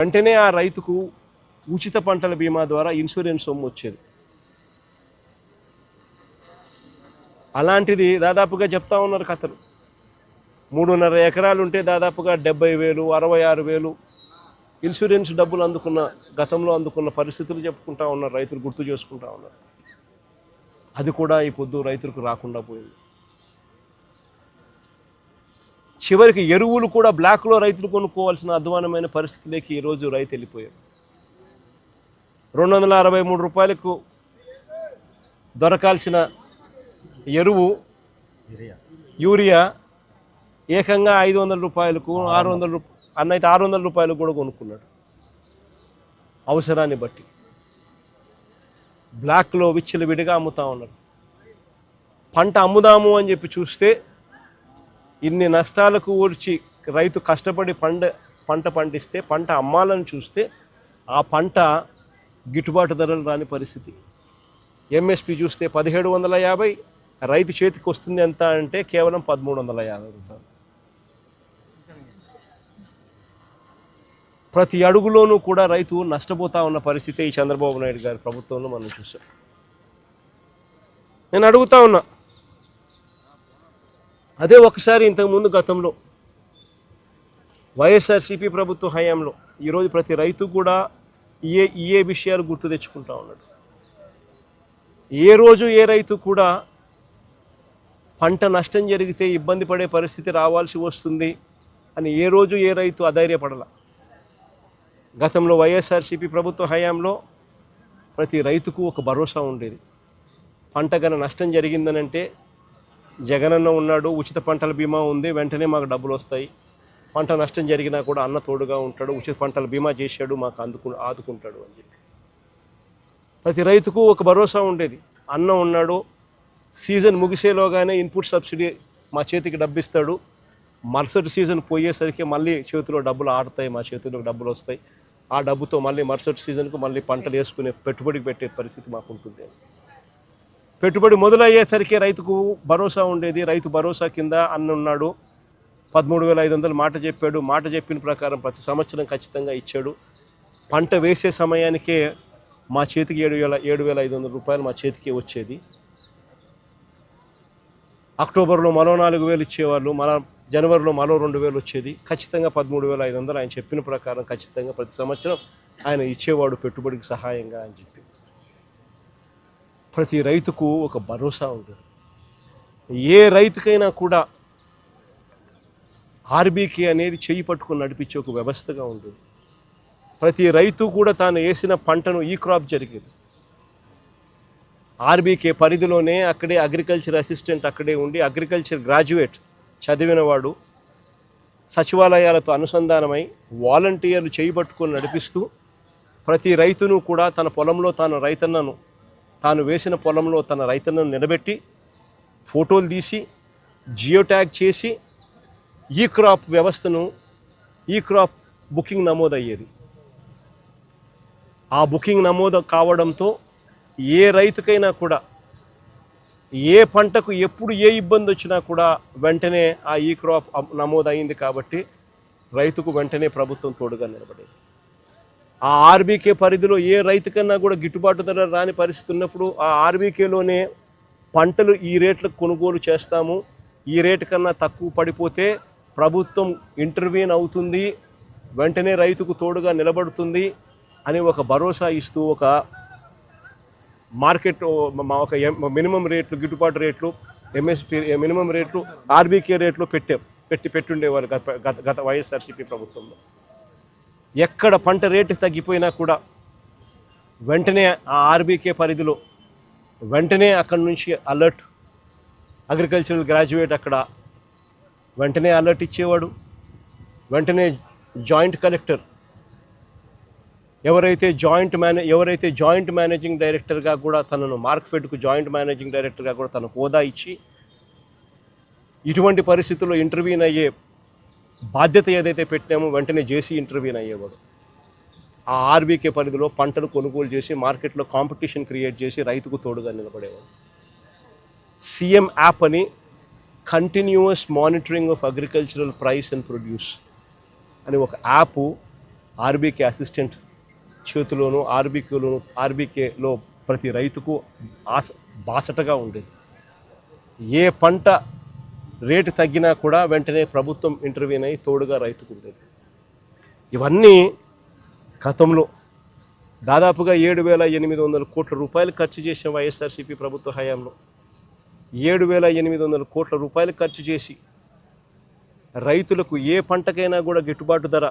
వెంటనే ఆ రైతుకు ఉచిత పంటల బీమా ద్వారా ఇన్సూరెన్స్ సొమ్ము వచ్చేది. అలాంటిది దాదాపుగా చెప్తా ఉన్నారు కథలు. 3.5 ఎకరాలు ఉంటే దాదాపుగా 70,000, 66,000 ఇన్సూరెన్స్ డబ్బులు గతంలో అందుకున్న పరిస్థితులు చెప్పుకుంటా ఉన్నారు, రైతులు గుర్తు చేసుకుంటా ఉన్నారు. అది కూడా ఈ పొద్దు రైతులకు రాకుండా పోయింది. చివరికి ఎరువులు కూడా బ్లాక్లో రైతులు కొనుక్కోవాల్సిన అధ్వానమైన పరిస్థితిలోకి ఈరోజు రైతు వెళ్ళిపోయారు. 263 రూపాయలకు దొరకాల్సిన ఎరువు యూరియా ఏకంగా 500 రూపాయలకు 600 రూపాయలు అన్నైతే 600 రూపాయలకు కూడా కొనుక్కున్నాడు. అవసరాన్ని బట్టి బ్లాక్లో విచ్చలవిడిగా అమ్ముతా ఉన్నారు. పంట అమ్ముదాము అని చెప్పి చూస్తే ఇన్ని నష్టాలకు ఊర్చి రైతు కష్టపడి పంట పండిస్తే పంట అమ్మాలని చూస్తే ఆ పంట గిట్టుబాటు ధరలు రాని పరిస్థితి. ఎంఎస్పి చూస్తే 1750, రైతు చేతికి వస్తుంది ఎంత అంటే కేవలం 1350 రూపాయలు. ప్రతి అడుగులోనూ కూడా రైతు నష్టపోతా ఉన్న పరిస్థితి ఈ చంద్రబాబు నాయుడు గారి ప్రభుత్వంలో మనం చూసాం. నేను అడుగుతా ఉన్నా, అదే ఒకసారి ఇంతకుముందు గతంలో వైఎస్ఆర్సీపీ ప్రభుత్వ హయాంలో ఈరోజు ప్రతి రైతు కూడా ఏ విషయాలు గుర్తు తెచ్చుకుంటా ఉన్నాడు. ఏ రోజు ఏ రైతు కూడా పంట నష్టం జరిగితే ఇబ్బంది పడే పరిస్థితి రావాల్సి వస్తుంది అని ఏ రోజు ఏ రైతు అధైర్యపడాల. గతంలో వైఎస్ఆర్సీపీ ప్రభుత్వ హయాంలో ప్రతి రైతుకు ఒక భరోసా ఉండేది. పంట గన నష్టం జరిగిందనంటే జగనన్న ఉన్నాడు, ఉచిత పంటల బీమా ఉంది, వెంటనే మాకు డబ్బులు వస్తాయి. పంట నష్టం జరిగినా కూడా అన్న తోడుగా ఉంటాడు, ఉచిత పంటల బీమా చేశాడు, మాకు ఆదుకుంటాడు అని చెప్పి ప్రతి రైతుకు ఒక భరోసా ఉండేది. అన్న ఉన్నాడు, సీజన్ ముగిసేలోగానే ఇన్పుట్ సబ్సిడీ మా చేతికి డబ్బిస్తాడు, మరుసటి సీజన్ పోయేసరికి మళ్ళీ చేతిలో డబ్బులు ఆడతాయి, మా చేతిలో డబ్బులు వస్తాయి, ఆ డబ్బుతో మళ్ళీ మరుసటి సీజన్కు మళ్ళీ పంటలు వేసుకునే పెట్టుబడికి పెట్టే పరిస్థితి మాకు ఉంటుంది. పెట్టుబడి మొదలయ్యేసరికి రైతుకు భరోసా ఉండేది. రైతు భరోసా కింద అన్న ఉన్నాడు, 13,500 మాట చెప్పాడు. మాట చెప్పిన ప్రకారం ప్రతి సంవత్సరం ఖచ్చితంగా ఇచ్చాడు. పంట వేసే సమయానికే మా చేతికి 7,500 రూపాయలు మా చేతికి వచ్చేది. అక్టోబర్లో మరో 4,000 ఇచ్చేవాళ్ళు, జనవరిలో మరో 2,000 వచ్చేది. ఖచ్చితంగా 13,500 ఆయన చెప్పిన ప్రకారం ఖచ్చితంగా ప్రతి సంవత్సరం ఆయన ఇచ్చేవాడు పెట్టుబడికి సహాయంగా అని చెప్పి ప్రతి రైతుకు ఒక భరోసా ఉంటుంది. ఏ రైతుకైనా కూడా ఆర్బీకే అనేది చేయి పట్టుకుని నడిపించే ఒక వ్యవస్థగా ఉంటుంది. ప్రతి రైతు కూడా తాను వేసిన పంటను ఈ క్రాప్ జరిగేది. ఆర్బీకే పరిధిలోనే అక్కడే అగ్రికల్చర్ అసిస్టెంట్ అక్కడే ఉండి అగ్రికల్చర్ గ్రాడ్యుయేట్ చదివినవాడు సచివాలయాలతో అనుసంధానమై వాలంటీర్లు చేయి పట్టుకొని నడిపిస్తూ ప్రతి రైతును కూడా తన పొలంలో తాను వేసిన పొలంలో తన రైతన్నను నిలబెట్టి ఫోటోలు తీసి జియో ట్యాగ్ చేసి ఈ క్రాప్ వ్యవస్థను ఈ క్రాప్ బుకింగ్ నమోదయ్యేది. ఆ బుకింగ్ నమోదు కావడంతో ఏ రైతుకైనా కూడా ఏ పంటకు ఎప్పుడు ఏ ఇబ్బంది వచ్చినా కూడా వెంటనే ఆ ఈ క్రాప్ నమోదైంది కాబట్టి రైతుకు వెంటనే ప్రభుత్వం తోడుగా నిలబడేది. ఆ ఆర్బీకే పరిధిలో ఏ రైతుకన్నా కూడా గిట్టుబాటు ధర రాని పరిస్థితి ఉన్నప్పుడు ఆ ఆర్బీకేలోనే పంటలు ఈ రేట్లకు కొనుగోలు చేస్తాము, ఈ రేటు కన్నా తక్కువ పడిపోతే ప్రభుత్వం ఇంటర్వ్యూన్ అవుతుంది, వెంటనే రైతుకు తోడుగా నిలబడుతుంది అని ఒక భరోసా ఇస్తూ ఒక మార్కెట్ ఒక మినిమం రేట్లు, గిట్టుబాటు రేట్లు, ఎంఎస్పీ మినిమం రేట్లు, ఆర్బీకే రేట్లు పెట్టుండేవారు గత వైఎస్ఆర్సీపీ ప్రభుత్వంలో. ఎక్కడ పంట రేటు తగ్గిపోయినా కూడా వెంటనే ఆ ఆర్బీకే పరిధిలో వెంటనే అక్కడి నుంచి అలర్ట్, అగ్రికల్చరల్ గ్రాడ్యుయేట్ అక్కడ వెంటనే అలర్ట్ ఇచ్చేవాడు. వెంటనే జాయింట్ కలెక్టర్ ఎవరైతే జాయింట్ మేనేజింగ్ డైరెక్టర్గా కూడా తనను మార్క్ఫెడ్కు జాయింట్ మేనేజింగ్ డైరెక్టర్గా కూడా తన హోదా ఇచ్చి ఇటువంటి పరిస్థితుల్లో ఇంటర్వ్యూన్ అయ్యే బాధ్యత ఏదైతే పెట్టామో వెంటనే జేసీ ఇంటర్వ్యూన్ అయ్యేవాడు. ఆ ఆర్బీకే పరిధిలో పంటలు కొనుగోలు చేసి మార్కెట్లో కాంపిటీషన్ క్రియేట్ చేసి రైతుకు తోడుగా నిలబడేవాడు. సీఎం యాప్ అని continuous monitoring of agricultural price and produce అని ఒక యాప్ ఆర్బీకే అసిస్టెంట్ చేతిలోనూ ఆర్బీకేలో ప్రతి రైతుకు బాసటగా ఉండేది. ఏ పంట రేటు తగ్గినా కూడా వెంటనే ప్రభుత్వం ఇంటర్వ్యూన్ అయ్యి తోడుగా రైతుకు ఉండేది. ఇవన్నీ గతంలో దాదాపుగా 7,800 కోట్ల రూపాయలు ఖర్చు చేసిన వైఎస్ఆర్సీపీ ప్రభుత్వ హయాంలో 7,800 కోట్ల రూపాయలు ఖర్చు చేసి రైతులకు ఏ పంటకైనా కూడా గిట్టుబాటు ధర